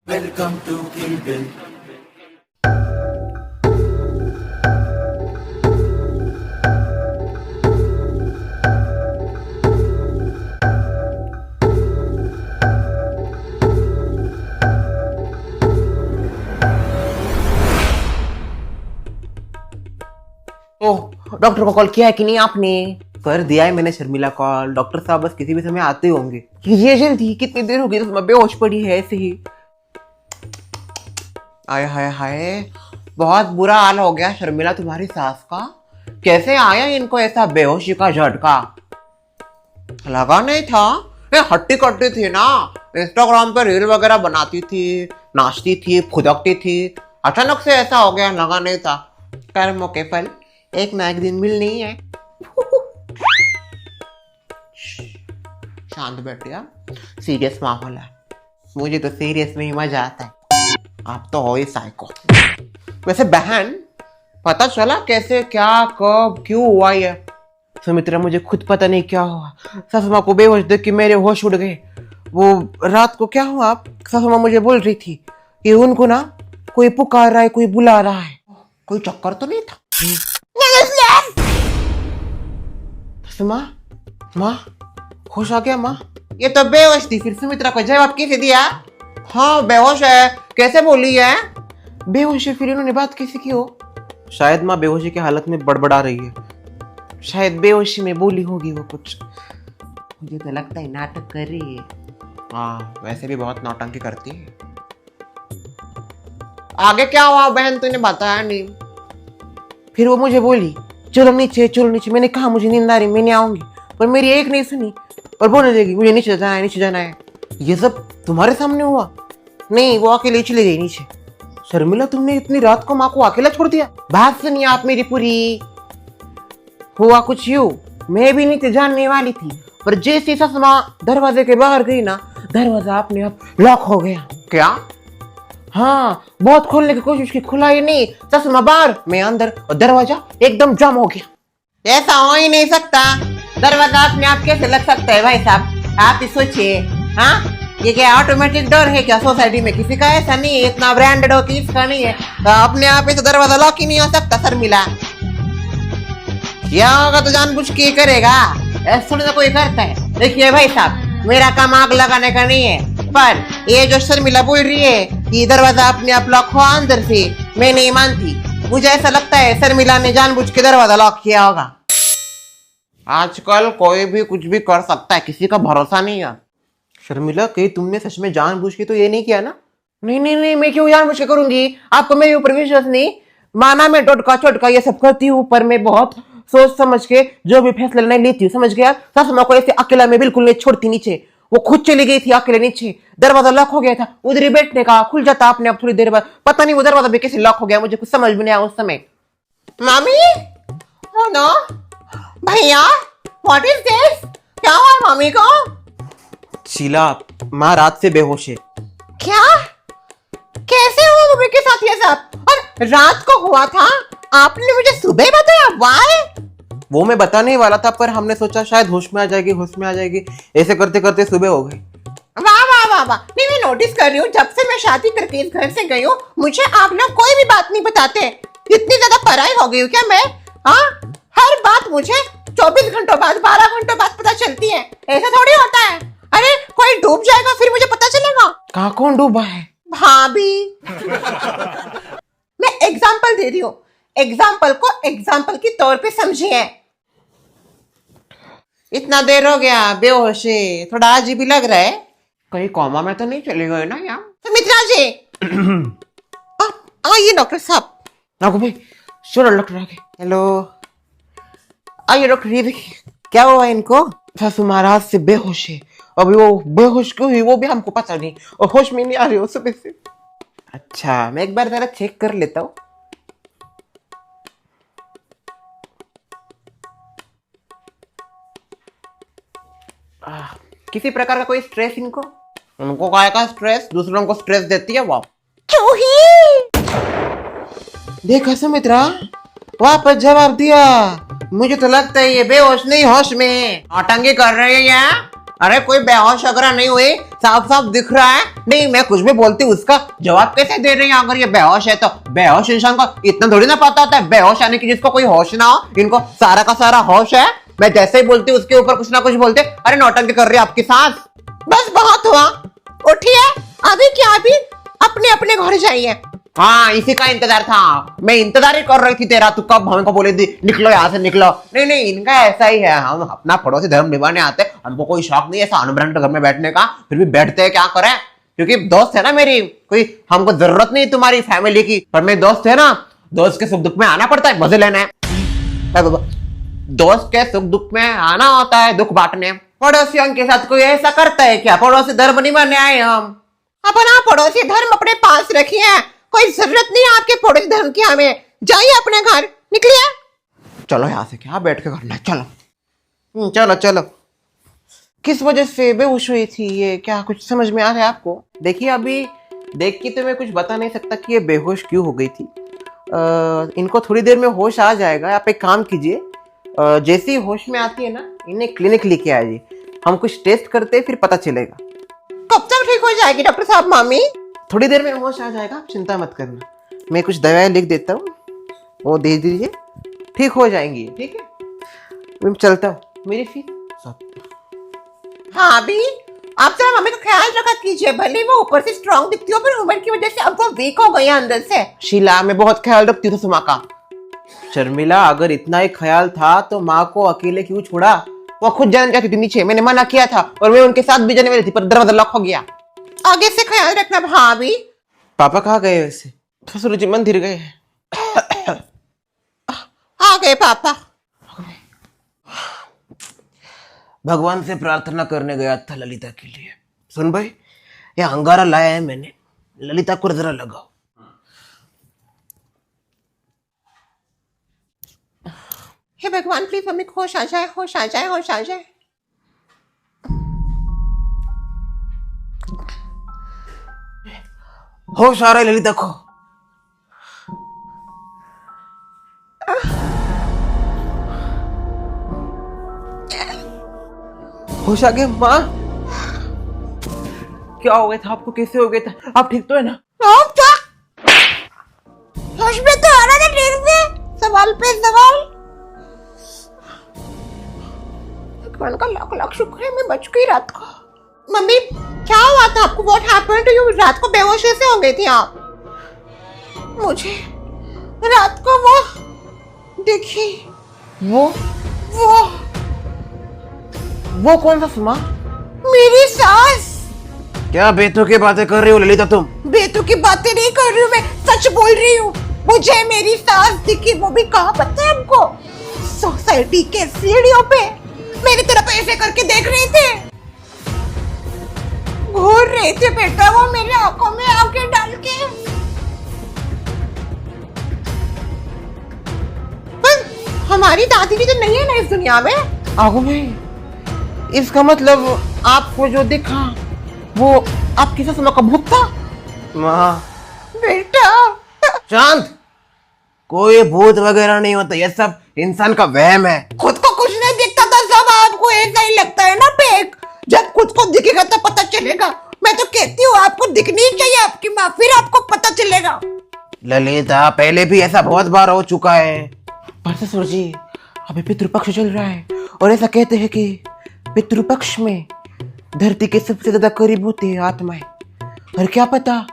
Welcome to Kill Bill. Oh, doctor को call किया है कि नहीं आपने? कर दिया है मैंने शर्मिला कॉल। डॉक्टर साहब बस किसी भी समय आते होंगे। ये जल्दी, कितनी देर हो गई तो मैं बेहोश पड़ी है ऐसे ही। आय हाय हाय, बहुत बुरा हाल हो गया शर्मिला तुम्हारी सास का। कैसे आया इनको ऐसा बेहोशी का झटका? लगा नहीं था, ये हट्टी कट्टी थी ना, इंस्टाग्राम पे रील वगैरह बनाती थी, नाचती थी, फुदकती थी। अचानक से ऐसा हो गया, लगा नहीं था। कर्मों के फल एक ना एक दिन मिलनी है। शांत बैठिए, सीरियस माहौल है। मुझे तो सीरियस में ही मजा आता है। आप तो हो ही साइको। वैसे बहन, पता चला कैसे, क्या, कब, क्यों हुआ ये? सुमित्रा, मुझे खुद पता नहीं क्या हुआ। सासू माँ को बेहोश देख के मेरे होश उड़ गए। वो रात को क्या हुआ, सासू माँ मुझे बोल रही थी कि उनको ना कोई पुकार रहा है, कोई बुला रहा है। कोई चक्कर तो नहीं था? माँ, माँ होश आ गया माँ? ये तो बेहोश थी। फिर सुमित्रा को जवाब कैसे दिया? हाँ बेहोश है, कैसे बोली है? बेहोश है, फिर इन्होंने बात कैसे की हो? शायद माँ बेहोशी की हालत में बड़बड़ा रही है। शायद बेहोशी में बोली होगी वो कुछ। मुझे तो लगता है नाटक कर रही है। हाँ, वैसे भी बहुत नौटंकी करती है। आगे क्या हुआ बहन, तूने बताया नहीं। फिर वो मुझे बोली चलो नीचे, चलो नीचे। मैंने कहा मुझे नींद आ रही, मैं नहीं आऊंगी। पर मेरी एक नहीं सुनी और बोलने लगी मुझे नीचे जाना है, नीचे जाना है। ये सब तुम्हारे सामने हुआ? नहीं, वो अकेले चले गई नीचे। शर्मिला, तुमने इतनी रात को माँ को अकेला छोड़ दिया? बात सुनिए आप मेरी पूरी। हुआ कुछ यूं, मैं भी नीचे जानने वाली थी, पर जैसे सासू माँ दरवाजे के बाहर गई ना, दरवाजा अपने आप लॉक हो गया। क्या? हाँ, बहुत खोलने की कोशिश की, खुला ही नहीं। सासू माँ बाहर, मैं अंदर, और दरवाजा एकदम जाम हो गया। ऐसा हो ही नहीं सकता। दरवाजा अपने आप कैसे लग सकता है भाई साहब? आप ही सोचिए। हाँ, ये क्या ऑटोमेटिक डोर है क्या? सोसाइटी में किसी का ऐसा नहीं है, इतना ब्रांडेड हो कि इसका नहीं है। तो अपने आप ऐसे दरवाजा लॉक ही नहीं हो सकता। शर्मिला, यह होगा तो जानबूझ के करेगा, ऐसा थोड़ी ना कोई करता है। देखिए भाई साहब, मेरा काम आग लगाने का नहीं है, पर ये जो शर्मिला बोल रही है कि दरवाजा अपने आप लॉक हुआ अंदर से, मैं नहीं मानती। मुझे ऐसा लगता है शर्मिला ने जानबूझ के दरवाजा लॉक किया होगा। आजकल कोई भी कुछ भी कर सकता है, किसी का भरोसा नहीं है। शर्मिला, कहीं तुमने सच में जानबूझ के तो ये नहीं किया ना? नहीं नहीं नहीं, मैं क्यों जानबूझ के करूंगी? आपको मेरे ऊपर विश्वास नहीं? माना मैं टोटका चोटका ये सब करती हूँ, पर मैं बहुत सोच समझ के जो भी फैसला नहीं लेती हूँ, समझ गया? सासू माँ को ऐसे अकेला में बिल्कुल नहीं छोड़ती नीचे। वो खुद चली गई थी अकेले नीचे, दरवाजा लॉक हो गया था, उधर ही बैठने का, खुल जाता अपने आप थोड़ी देर बाद। पता नहीं वो दरवाजा भी कैसे लॉक हो गया, मुझे कुछ समझ में नहीं आया उस समय। मामी, oh no, भैया, व्हाट इज दिस? क्या हुआ मामी को? शीला, माँ रात से बेहोश है। क्या? कैसे हुआ मम्मी के साथ ये सब? और रात को हुआ था, आपने मुझे सुबह बताया? वाई? वो मैं बताने ही वाला था, पर हमने सोचा शायद होश में आ जाएगी, होश में आ जाएगी। ऐसे करते करते सुबह हो गई। वाह वाह वाह वाह। नहीं, मैं नोटिस कर रही हूँ, जब से मैं शादी करके इस घर से गई हूँ, मुझे आप लोग कोई भी बात नहीं बताते। इतनी ज्यादा पराई हो गई हूँ क्या मैं? हाँ, हर बात मुझे 24 घंटों बाद, 12 घंटों बाद पता चलती है। ऐसा थोड़ी होता है। अरे कोई डूब जाएगा फिर मुझे पता चलेगा। कहाँ कौन डूबा है? भाभी। मैं एग्जाम्पल दे रही हूँ, एग्जाम्पल को एग्जाम्पल की तौर पे समझिए। इतना देर हो गया बेहोश है, थोड़ा अजीब भी लग रहा है। कहीं कॉमा में तो नहीं चले गए ना यार? सुमित्रा जी। आइए डॉक्टर साहब। राघव भाई, चलो डॉक्टर आगे। हेलो, आइए डॉक्टर, ये देखिए क्या हुआ इनको? सासू महाराज से बेहोश है। अभी वो बेहोश क्यों हुई वो भी हमको पता नहीं, और होश में नहीं आ रही हो सुबह से। अच्छा, मैं एक बार जरा चेक कर लेता हूँ। किसी प्रकार का कोई स्ट्रेस इनको? उनको काय का स्ट्रेस? दूसरों को स्ट्रेस देती है वो। चूही! देखा सुमित्रा, वापस जवाब दिया। मुझे तो लगता है ये बेहोश नहीं होश में आतंकी कर रहे हैं। अरे कोई बेहोश वगैरह नहीं हुई, साफ साफ दिख रहा है। नहीं मैं कुछ भी बोलती उसका जवाब कैसे दे रही है? अगर ये बेहोश है तो बेहोश इंसान को इतना थोड़ी ना पता होता है बेहोश यानी कि जिसको कोई होश ना हो। इनको सारा का सारा होश है। मैं जैसे ही बोलती उसके ऊपर कुछ ना कुछ बोलते। अरे नौटंकी कर रही है आपकी सास। बस बहुत हुआ, उठिए अभी क्या, अभी अपने अपने घर जाइए। हाँ इसी का इंतजार था, मैं इंतजार ही कर रही थी तेरा। तू कब हमको बोले थी निकलो यहाँ से निकलो। नहीं नहीं इनका ऐसा ही है, हम अपना पड़ोसी धर्म निभाने आते, हमको कोई शौक नहीं है सानू ब्रांड के घर में बैठने का, फिर भी बैठते हैं, क्या करें? क्योंकि दोस्त है ना मेरी, कोई हमको जरूरत नहीं तुम्हारी फैमिली की, पर मेरे दोस्त है ना, दोस्त के सुख दुख में आना पड़ता है, मजे लेना है। दोस्त के सुख दुख में आना होता है, दुख बांटने। पड़ोसियों के साथ कोई ऐसा करता है क्या? पड़ोसी धर्म निभाने आए हम। अपना पड़ोसी धर्म अपने पास रखिए, कोई जरूरत नहीं है आपके पड़ोसी धर्म की। हमें जाइए अपने घर, निकलिए। चलो यहाँ से क्या बैठ के करना है, चलो चलो चलो। किस वजह से बेहोश हुई थी ये, क्या कुछ समझ में आ रहा है आपको? देखिए अभी देख के तो मैं कुछ बता नहीं सकता कि ये बेहोश क्यों हो गई थी। इनको थोड़ी देर में होश आ जाएगा। आप एक काम कीजिए, जैसे ही होश में आती है ना, इन्हें क्लिनिक लेके आइए, हम कुछ टेस्ट करते हैं, फिर पता चलेगा। कब तक ठीक हो जाएगी डॉक्टर साहब? मामी थोड़ी देर में होश आ जाएगा, आप चिंता मत करना। मैं कुछ दवाएं लिख देता हूँ, वो दे दीजिए, ठीक हो जाएंगी। ठीक है मैं चलता हूँ, मेरी फीस सब। हाँ अभी आप जरा मम्मी का ख्याल रखा कीजिए, भले वो ऊपर से स्ट्रांग दिखती हो, पर उम्र की वजह से अब वो वीक हो गई है अंदर से। शीला मैं बहुत ख्याल रखती हूँ सुमा का। शर्मिला अगर इतना ही ख्याल था तो माँ को अकेले क्यों छोड़ा? वो खुद जाना चाहती थी नीचे, मैंने मना किया था, और मैं उनके साथ भी जाने वाली थी, पर दरवाजा लॉक हो गया। आगे से ख्याल रखना भाभी। पापा कहाँ गए वैसे? ससुर जी मंदिर गए। आ गए पापा। भगवान से प्रार्थना करने गया था ललिता के लिए। सुन भाई, ये अंगारा लाया है मैंने, ललिता को जरा लगाओ। हे भगवान प्लीज मम्मी को होश आ जाए, होश आ जाए, होश आ जाए। होश आ रहा है ललिता को। होश आ गया माँ? क्या हो गया था आपको, कैसे हो गया था? आप ठीक तो है ना? होश में तो आ रहा था देर से, सवाल पे सवाल। भगवान का लाख लाख शुक्र है मैं बच गई रात को। मम्मी क्या हुआ था आपको? What happened to you? रात को बेहोश कैसे हो गई थी आप? मुझे रात को वो देखी। वो कौन सा सुमा? मेरी सास। क्या बेतु की बातें कर रही हो ललिता तुम? बेतु की बातें नहीं कर रही हूँ, मैं सच बोल रही हूँ। मुझे मेरी सास दिखी, वो भी कहाँ पता है हमको? सोसाइटी के सीढ़ियों पे मेरी तरफ ऐसे करके देख रहे थे, घूर रहे थे बेटा वो मेरी आंखों में आंखें डाल के। पर हमारी दादी भी तो नहीं है ना इस दुनिया में। आगो में इसका मतलब आपको जो दिखा वो आपकी सास माँ का भूत था? माँ बेटा शांत, कोई भूत वगैरह नहीं होता, ये सब इंसान का वहम है। खुद को कुछ नहीं दिखता था, सब आपको ऐसा ही लगता है ना फेक। जब खुद को दिखेगा तो पता चलेगा। मैं तो कहती हूँ आपको दिखनी चाहिए आपकी माँ, फिर आपको पता चलेगा। ललिता पहले भी ऐसा बहुत बार हो चुका है। पर ससुर जी अभी पितृपक्ष चल रहा है, और ऐसा कहते हैं कि पितृपक्ष में धरती के सबसे ज्यादा करीब होती है आत्माएं, और क्या पता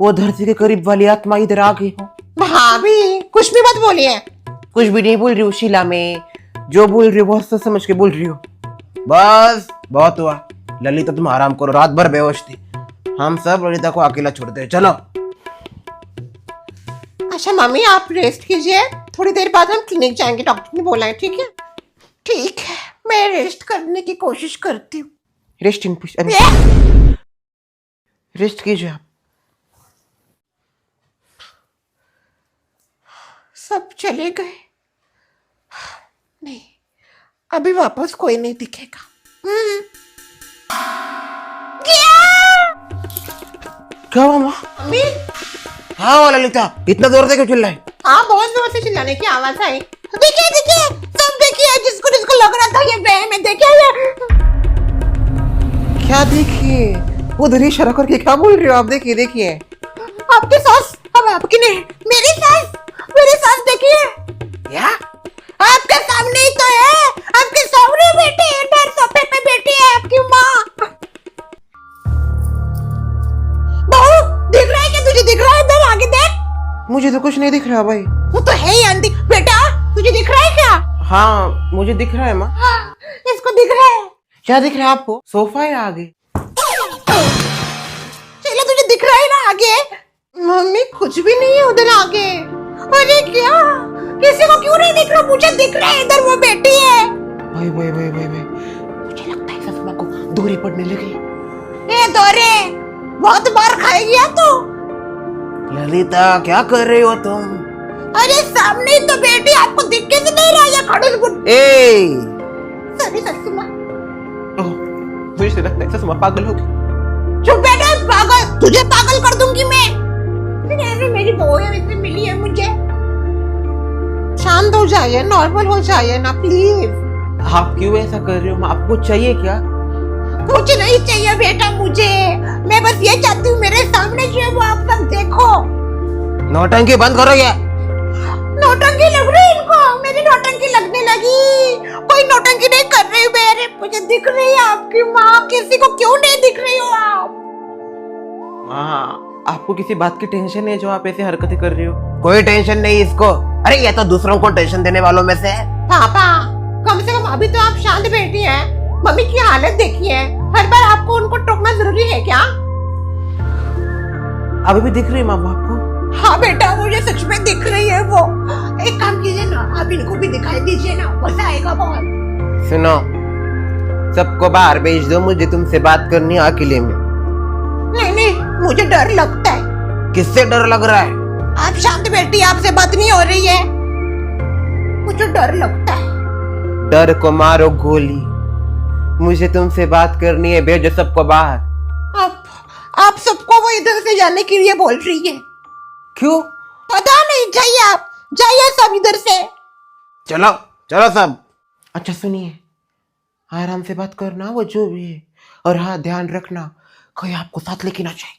वो धरती के करीब वाली आत्मा इधर आ गई हो। भाभी कुछ भी मत बोलिए। कुछ भी नहीं बोल रही हूँ शीला, में जो बोल रही हूँ बहुत सोच समझ के बोल रही हूँ। बस बहुत हुआ ललिता, तुम आराम करो, रात भर बेहोश थी। हम सब ललिता को अकेला छोड़ते हैं, चलो। अच्छा मम्मी आप रेस्ट कीजिए, थोड़ी देर बाद हम क्लिनिक जाएंगे, डॉक्टर ने बोला है। ठीक है ठीक है, मैं रेस्ट करने की कोशिश करती हूँ। रेस्ट इन पुश, रेस्ट कीजिए आप। सब चले गए? नहीं अभी वापस कोई नहीं दिखेगा। क्या हुआ मम्मी? हाँ वो ललिता इतना जोर से क्यों चिल्लाए? हाँ बहुत जोर से चिल्लाने की आवाज आई। देखिए देखिए सब देखिए, जिसको जिसको लग रहा था ये वहम है, देखिए क्या देखिए, उधर ही इशारा करके क्या बोल रही हो आप? देखिए देखिए, आपकी सास, अब आपकी नहीं, मेरी सास देखिए। क्या? आपके सामने ही तो है, आपके सामने बैठी है, इधर सोफे पे बैठी है आपकी माँ। बहू, दिख रहा है क्या तुझे? दिख रहा है? इधर आगे देख। मुझे तो कुछ नहीं दिख रहा भाई। वो तो है ही आंटी। बेटा तुझे दिख रहा है क्या? हाँ मुझे दिख रहा है माँ। हाँ, इसको दिख रहा है। क्या दिख रहा है आपको? सोफा है आगे। चलो तुझे दिख रहा है ना आगे? मम्मी कुछ भी नहीं है उधर आगे। अरे क्या? किसी को क्यों नहीं दिख रहा? मुझे दिख रहा है, इधर वो बैठी है। भाई मुझे लगता है ससुमा को दूरी पड़ने लगी। ए दौरे, बहुत बार खाएगी या तू? ललिता क्या कर रही हो तुम? अरे सामने ही तो बेटी, आपको दिख के नहीं रहा? या खड़ूस बुट। ए सॉरी ससुमा। ओह मुझे लगता है ससुमा पागल होगी। चुप बैठो पागल, तुझे पागल कर दूंगी मैं। अरे मेरी बहू है, इससे मिली है मुझे। शांत हो जाइए, नॉर्मल हो जाइए ना प्लीज। आप क्यों ऐसा कर रहे हो? आपको चाहिए क्या? कुछ नहीं चाहिए बेटा मुझे, मैं बस ये चाहती हूँ मेरे सामने जो है वो आप सब देखो। नौटंकी बंद करो। ये नौटंकी लग रही है इनको, मेरी नौटंकी लगने लगी। कोई नौटंकी नहीं कर रही मेरे, मुझे दिख रही है आपकी माँ। किसी को क्यों नहीं दिख रही हो आप? हाँ, आपको किसी बात की टेंशन है जो आप ऐसे हरकतें कर रही हो? कोई टेंशन नहीं इसको। अरे ये तो दूसरों को टेंशन देने वालों में से है। पापा कम से कम अभी तो आप शांत बैठी हैं। मम्मी की हालत देखिए, हर बार आपको उनको टोकना जरूरी है क्या? अभी भी दिख रही है माँ आपको? हाँ बेटा मुझे सच में दिख रही है वो। एक काम कीजिए ना, आप इनको भी दिखाई दीजिए ना, मजा आएगा बहुत। सुनो, सबको बाहर भेज दो, मुझे तुमसे बात करनी है अकेले में। नहीं मुझे डर लगता है। किससे डर लग रहा है? आप शांत बैठी, आपसे बात नहीं हो रही है, मुझे डर लगता है। डर को मारो गोली, मुझे तुमसे बात करनी है, भेजो सबको बाहर। आप सबको वो इधर से जाने के लिए बोल रही है? क्यों? पता नहीं, जाइए आप, जाइए सब इधर से। चलो सब। अच्छा सुनिए, आराम से बात करना, वो जो भी है, और हाँ ध्यान रखना कोई आपको साथ लेके ना जाए।